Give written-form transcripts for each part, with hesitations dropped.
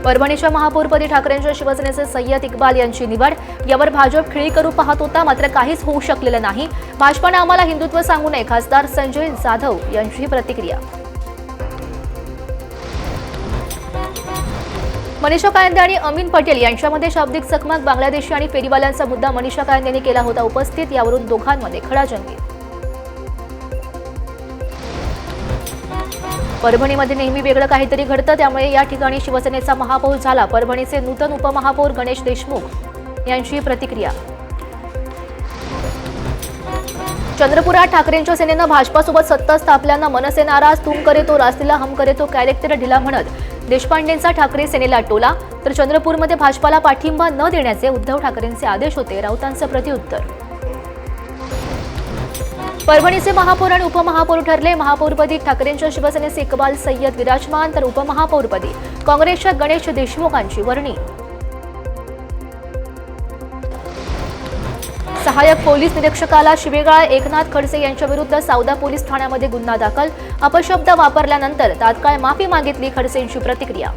परभणीच्या महापौरपदी ठाकरेंच्या शिवसेनेचे सय्यद इक्बाल यांची निवड। यावर भाजप खिळी करू पाहत होता, मात्र काहीच होऊ शकलेलं नाही। भाजपाने आम्हाला हिंदुत्व सांगू नये, खासदार संजय जाधव यांची प्रतिक्रिया। मनीषा कायंदे आणि अमीन पटेल यांच्यामध्ये शाब्दिक चकमक। बांगलादेशी आणि फेरीवाल्यांचा मुद्दा मनीषा कायंदेने केला होता उपस्थित। यावरून दोघांमध्ये खडाजंगी। परभणीमध्ये नेहमी वेगळं काहीतरी घडतं, त्यामुळे या ठिकाणी शिवसेनेचा महापौर झाला। परभणीचे नूतन उपमहापौर गणेश देशमुख यांची प्रतिक्रिया। चंद्रपुरात ठाकरेंच्या सेनेनं भाजपासोबत सत्ता स्थापल्यानं मनसे नाराज। तुम करे तो रास्तीला, हम करे तो कॅरेक्टर ढिला म्हणत देशपांडेंचा ठाकरे सेनेला टोला। तर चंद्रपूरमध्ये भाजपाला पाठिंबा न देण्याचे उद्धव ठाकरेंचे आदेश होते, राऊतांचं प्रत्युत्तर। परभणीचे महापौर आणि उपमहापौर ठरले। महापौरपदी ठाकरेंच्या शिवसेनेचे इक्बाल सय्यद विराजमान, तर उपमहापौरपदी काँग्रेसच्या गणेश देशमुखांची वर्णी। सहाय्यक पोलीस निरीक्षकाला शिवेगाळ। एकनाथ खडसे यांच्याविरुद्ध सावदा पोलीस ठाण्यामध्ये गुन्हा दाखल। अपशब्द वापरल्यानंतर तात्काळ माफी मागितली, खडसेंची प्रतिक्रिया।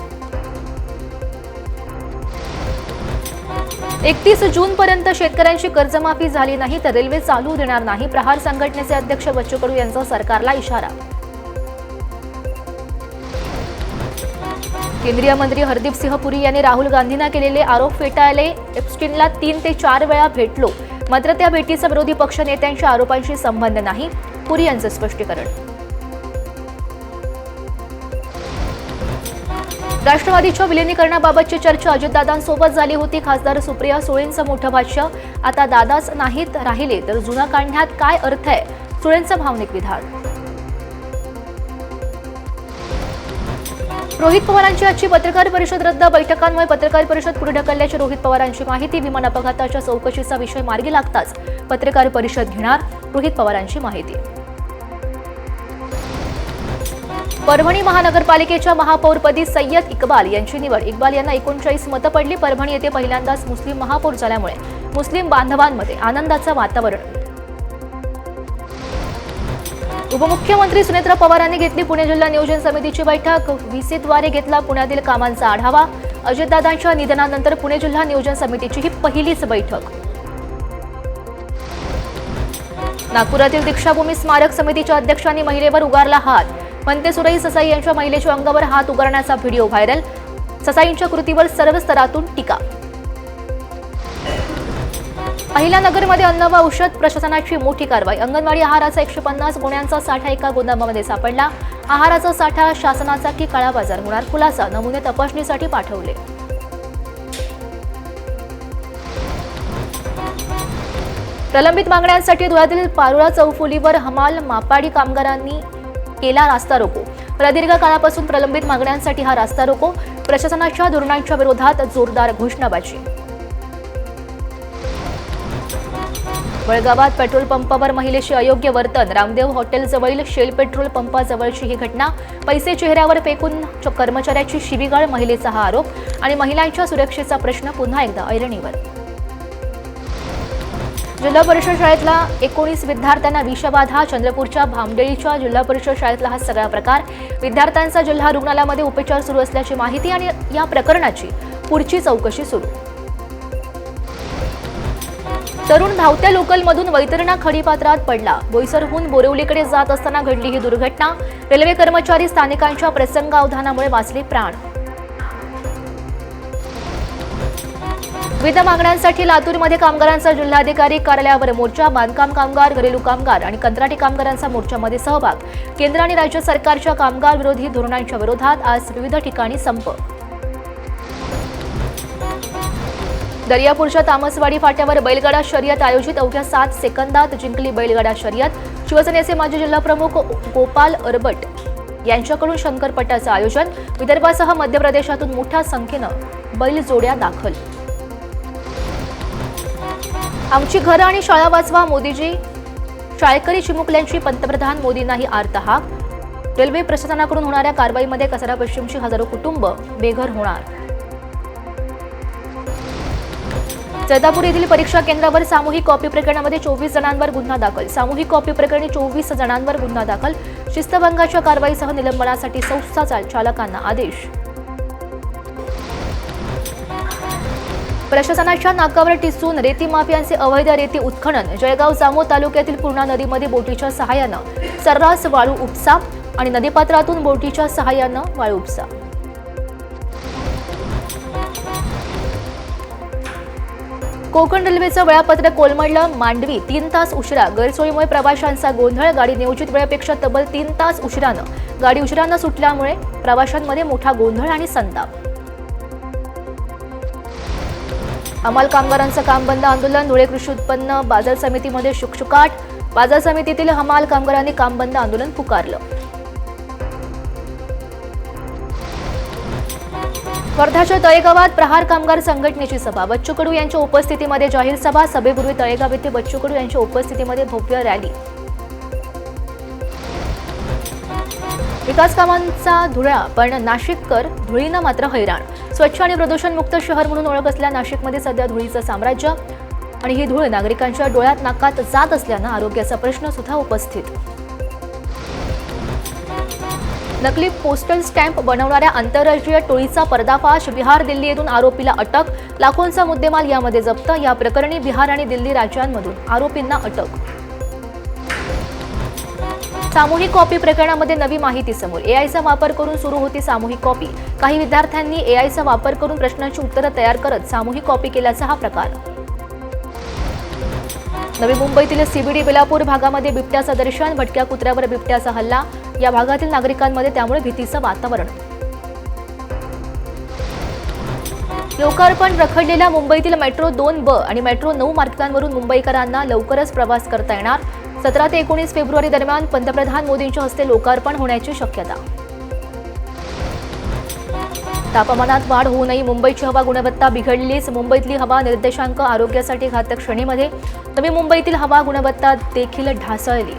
31 जूनपर्यंत शेतकऱ्यांची कर्जमाफी झाली नाही तर रेल्वे चालू देणार नाही। प्रहार संघटनेचे अध्यक्ष बच्चू कडू यांचा सरकारला इशारा। केंद्रीय मंत्री हरदीप सिंह पुरी यांनी राहुल गांधींना केलेले आरोप फेटाळले। एप्स्टीनला 3 ते 4 वेळा भेटलो, मात्र त्या भेटीचा विरोधी पक्ष नेत्यांच्या आरोपांशी संबंध नाही, पुरी यांचं स्पष्टीकरण। राष्ट्रवादीच्या विलिनीकरणाबाबतची चर्चा अजितदादांसोबत झाली होती। खासदार सुप्रिया सुळेंचं मोठं भाष्य। आता दादाच नाहीत राहिले तर जुना काढण्यात काय अर्थ आहे, सुळेंचं भावनिक विधान। रोहित पवारांची आजची पत्रकार परिषद रद्द। बैठकांमुळे पत्रकार परिषद पुढे ढकलल्याची रोहित पवारांची माहिती। विमान अपघाताच्या चौकशीचा विषय मार्गी लागताच पत्रकार परिषद घेणार, रोहित पवारांची माहिती। परभणी महानगरपालिकेच्या महापौरपदी सय्यद इक्बाल यांची निवड। इक्बाल यांना 39 मतं पडली। परभणी येथे पहिल्यांदाच मुस्लिम महापौर झाल्यामुळे मुस्लिम बांधवांमध्ये आनंदाचं वातावरण। उपमुख्यमंत्री सुनेत्रा पवारांनी घेतली पुणे जिल्हा नियोजन समितीची बैठक। व्हीसीद्वारे घेतला पुण्यातील कामांचा आढावा। अजितदादांच्या निधनानंतर पुणे जिल्हा नियोजन समितीची ही पहिलीच बैठक। नागपुरातील दीक्षाभूमी स्मारक समितीच्या अध्यक्षांनी महिलेवर उगारला हात। पंते सुरई ससाई यांच्या महिलेच्या अंगावर हात उगारण्याचा व्हिडिओ व्हायरल। ससाईंच्या कृतीवर सर्व स्तरातून टीका। अहिल्यानगरमध्ये अन्न व औषध प्रशासनाची मोठी कारवाई। अंगणवाडी आहाराचा 150 गोण्यांचा साठा एका गोदामामध्ये सापडला। आहाराचा साठा शासनाचा की काळा बाजार होणार, खुलासा। नमुने तपासणीसाठी पाठवले। प्रलंबित मागण्यांसाठी धुळ्यातील पारोळा चौफुलीवर हमाल मापाडी कामगारांनी केला रास्ता रोको। प्रदीर्घ काळापासून प्रलंबित मागण्यांसाठी हा रास्ता रोको। प्रशासनाच्या धोरणांच्या विरोधात जोरदार घोषणाबाजी। बळगावात पेट्रोल पंपावर महिलेशी अयोग्य वर्तन। रामदेव हॉटेलजवळील शेल पेट्रोल पंपाजवळची ही घटना। पैसे चेहऱ्यावर फेकून कर्मचाऱ्याची शिवीगाळ, महिलेचा हा आरोप। आणि महिलांच्या सुरक्षेचा प्रश्न पुन्हा एकदा ऐरणीवर। जिल्हा परिषद शाळेतला 19 विद्यार्थ्यांना विषबाधा। चंद्रपूरच्या भामडेळीच्या जिल्हा परिषद शाळेतला हा सगळा प्रकार। विद्यार्थ्यांचा जिल्हा रुग्णालयामध्ये उपचार सुरू असल्याची माहिती आणि या प्रकरणाची पुढची चौकशी सुरू। तरुण धावत्या लोकलमधून वैतरणा खडीपात्रात पडला। बोईसरहून बोरिवलीकडे जात असताना घडली ही दुर्घटना। रेल्वे कर्मचारी स्थानिकांच्या प्रसंगावधानामुळे वाचले प्राण। विविध मागण्यांसाठी लातूरमध्ये कामगारांचा जिल्हाधिकारी कार्यालयावर मोर्चा। बांधकाम कामगार, घरेलू कामगार आणि कंत्राटी कामगारांचा मोर्चामध्ये सहभाग। केंद्र आणि राज्य सरकारच्या कामगार विरोधी धोरणांच्या विरोधात आज विविध ठिकाणी संप। दर्यापूरच्या तामसवाडी फाट्यावर बैलगाडा शर्यत आयोजित। अवघ्या 7 सेकंदात जिंकली बैलगाडा शर्यत। शिवसेनेचे माजी जिल्हाप्रमुख गोपाल अरबट यांच्याकडून शंकरपटाचं आयोजन। विदर्भासह मध्य प्रदेशातून मोठ्या संख्येनं बैलजोड्या दाखल। आमची घरं आणि शाळा वाचवा मोदीजी। शाळकरी चिमुकल्यांची पंतप्रधान मोदींनाही आर्त हाक। रेल्वे प्रशासनाकडून होणाऱ्या कारवाईमध्ये कसारा पश्चिमची हजारो कुटुंब बेघर होणार। जैतापूर येथील परीक्षा केंद्रावर सामूहिक कॉपी प्रकरणामध्ये 24 जणांवर गुन्हा दाखल। सामूहिक कॉपी प्रकरणी 24 जणांवर गुन्हा दाखल। शिस्तभंगाच्या कारवाईसह निलंबनासाठी संस्था चालकांना आदेश। प्रशासनाच्या नाकावर टिसून रेती माफियांचे अवैध रेती उत्खनन. जळगाव जामोद तालुक्यातील पूर्णा नदीमध्ये बोटीच्या सहाय्यानं सर्रास वाळू उपसा आणि नदीपात्रातून बोटीच्या सहाय्यानं वाळू उपसा. कोकण रेल्वेचं वेळापत्रक कोलमडलं. मांडवी 3 तास उशिरा. गैरसोयीमुळे प्रवाशांचा गोंधळ. गाडी नियोजित वेळेपेक्षा तब्बल 3 तास उशिरानं गाडी उशिरानं सुटल्यामुळे प्रवाशांमध्ये मोठा गोंधळ आणि संताप. हमाल कामगारांचं काम बंद आंदोलन. धुळे कृषी उत्पन्न बाजार समितीमध्ये शुकशुकाट. बाजार समितीतील हमाल कामगारांनी काम बंद आंदोलन पुकारलं. वर्ध्याच्या तळेगावात प्रहार कामगार संघटनेची सभा. बच्चू कडू यांच्या उपस्थितीमध्ये जाहीर सभा. सभेपूर्वी तळेगाव येथे बच्चू कडू यांच्या उपस्थितीमध्ये भव्य रॅली. विकास कामांचा धुळा पण नाशिककर धुळीनं मात्र हैराण. स्वच्छ आणि प्रदूषणमुक्त शहर म्हणून ओळख असलेल्या नाशिकमध्ये सध्या धुळीचं साम्राज्य आणि ही धूळ नागरिकांच्या डोळ्यात नाकात जात असल्यानं आरोग्याचा प्रश्न सुद्धा उपस्थित. नकली पोस्टल स्टॅम्प बनवणाऱ्या आंतरराष्ट्रीय टोळीचा पर्दाफाश. बिहार दिल्ली येथून आरोपीला अटक. लाखोंचा मुद्देमाल यामध्ये जप्त. या प्रकरणी बिहार आणि दिल्ली राज्यांमधून आरोपींना अटक. सामूहिक कॉपी प्रकरणामध्ये नवी माहिती समोर. एआयचा वापर करून सुरू होती सामूहिक कॉपी. काही विद्यार्थ्यांनी एआयचा वापर करून प्रश्नांची उत्तरं तयार करत सामूहिक कॉपी केल्याचा हा प्रकार. नवी मुंबईतील सीबीडी बेलापूर भागामध्ये बिबट्याचं दर्शन. भटक्या कुत्र्यावर बिबट्याचा हल्ला. या भागातील नागरिकांमध्ये त्यामुळे भीतीचं वातावरण. लोकार्पण रखडलेल्या मुंबईतील मेट्रो 2B आणि मेट्रो 9 मार्गांवरून मुंबईकरांना लवकरच प्रवास करता येणार. 17 ते 19 फेब्रुवारी दरम्यान पंतप्रधान मोदींच्या हस्ते लोकार्पण होण्याची शक्यता. तापमानात वाढ होऊनही मुंबईची हवा गुणवत्ता बिघडलीच. मुंबईतली हवा निर्देशांक आरोग्यासाठी घातक श्रेणीमध्ये. नवी मुंबईतील हवा गुणवत्ता देखील ढासळली.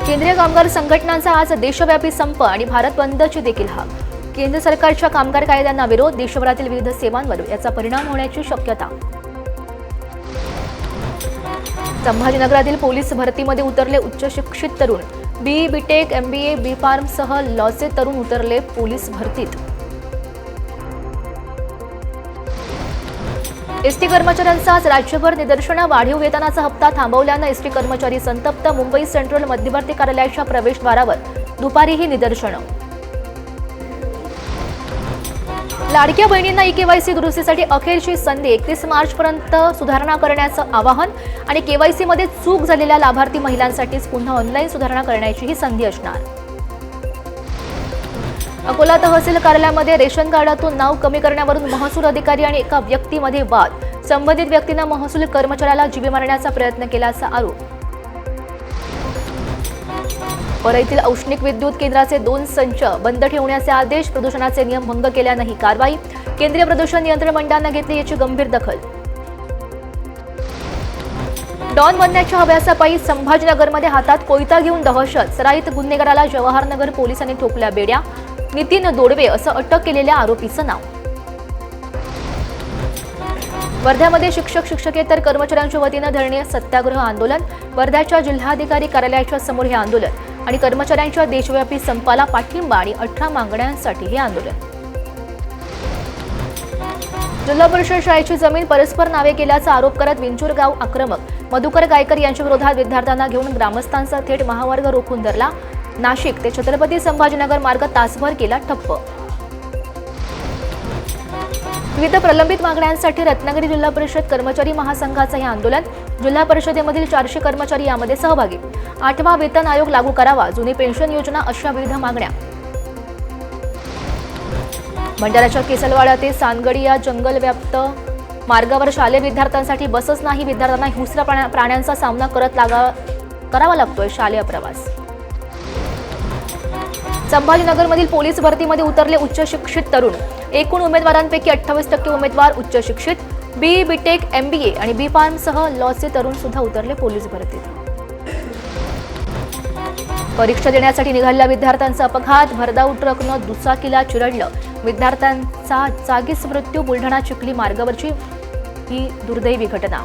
केंद्रीय कामगार संघटनांचा आज देशव्यापी संप आणि भारत बंदची देखील हाक. केंद्र सरकारच्या कामगार कायद्यांना विरोध. देशभरातील विविध सेवांवर याचा परिणाम होण्याची शक्यता. संभाजीनगरातील पोलीस भरतीमध्ये उतरले उच्च शिक्षित तरुण. बीटेक, MBA, B.Farm सह लॉचे तरुण उतरले पोलीस भरतीत. एसटी कर्मचाऱ्यांचा आज राज्यभर निदर्शनं. वाढीव वेतनाचा हप्ता थांबवल्यानं एसटी कर्मचारी संतप्त. मुंबई सेंट्रल मध्यवर्ती कार्यालयाच्या प्रवेशद्वारावर दुपारीही निदर्शनं. लाडक्या बहिणींना केवायसी दुरुस्तीसाठी अखेरची संधी. 31 मार्चपर्यंत सुधारणा करण्याचं आवाहन आणि केवायसी मध्ये चूक झालेल्या लाभार्थी महिलांसाठीच पुन्हा ऑनलाईन सुधारणा करण्याची ही संधी असणार. अकोला तहसील कार्यालयामध्ये रेशन कार्डातून नाव कमी करण्यावरून महसूल अधिकारी आणि एका व्यक्तीमध्ये वाद. संबंधित व्यक्तीनं महसूल कर्मचाऱ्याला जीवे मारण्याचा प्रयत्न केल्याचा आरोप. परळीतील औष्णिक विद्युत केंद्राचे 2 संच बंद ठेवण्याचे आदेश. प्रदूषणाचे नियम भंग केल्यानं ही कारवाई. केंद्रीय प्रदूषण नियंत्रण मंडळानं घेतली याची गंभीर दखल. डॉन बनण्याच्या हव्यासापायी संभाजीनगरमध्ये हातात कोयता घेऊन दहशत. सराईत गुन्हेगाराला जवाहरनगर पोलिसांनी ठोकल्या बेड्या. नितीन दोडवे असं अटक केलेल्या आरोपीचं नाव. वर्ध्यामध्ये शिक्षक शिक्षकेतर कर्मचाऱ्यांच्या वतीनं धरणे सत्याग्रह आंदोलन. वर्ध्याच्या जिल्हाधिकारी कार्यालयाच्या समोर हे आंदोलन आणि कर्मचाऱ्यांच्या देशव्यापी संपाला पाठिंबा आणि 18 मागण्यांसाठी हे आंदोलन. जिल्हा परिषद शाळेची जमीन परस्पर नावे केल्याचा आरोप करत विंचूर गाव आक्रमक. मधुकर गायकर यांच्या विरोधात विद्यार्थ्यांना घेऊन ग्रामस्थांचा थेट महामार्ग रोखून धरला. नाशिक ते छत्रपती संभाजीनगर मार्ग तासभर केला ठप्प. विविध प्रलंबित मागण्यांसाठी रत्नागिरी जिल्हा परिषद कर्मचारी महासंघाचं हे आंदोलन. जिल्हा परिषदेमधील 400 कर्मचारी यामध्ये सहभागी. 8वा वेतन आयोग लागू करावा. जुनी पेन्शन योजना अशा विविध मागण्या. भंडाऱ्याच्या केसलवाडा ते सानगडी या जंगलव्याप्त मार्गावर शालेय विद्यार्थ्यांसाठी बसच नाही. विद्यार्थ्यांना हिंस्र प्राण्यांचा सामना करावा लागतोय शालेय प्रवास. संभाजीनगरमधील पोलीस भरतीमध्ये उतरले उच्च शिक्षित तरुण. एकूण उमेदवारांपैकी 28% उमेदवार उच्च शिक्षित. बीटेक, MBA आणि B.Farm सह लॉचे तरुण सुद्धा उतरले पोलीस भरतीत. परीक्षा देण्यासाठी निघालेल्या विद्यार्थ्यांचा अपघात. भरधाव ट्रकनं दुचाकीला चिरडलं. विद्यार्थ्यांचा जागीच मृत्यू. बुलढाणा चिखली मार्गावरची ही दुर्दैवी घटना.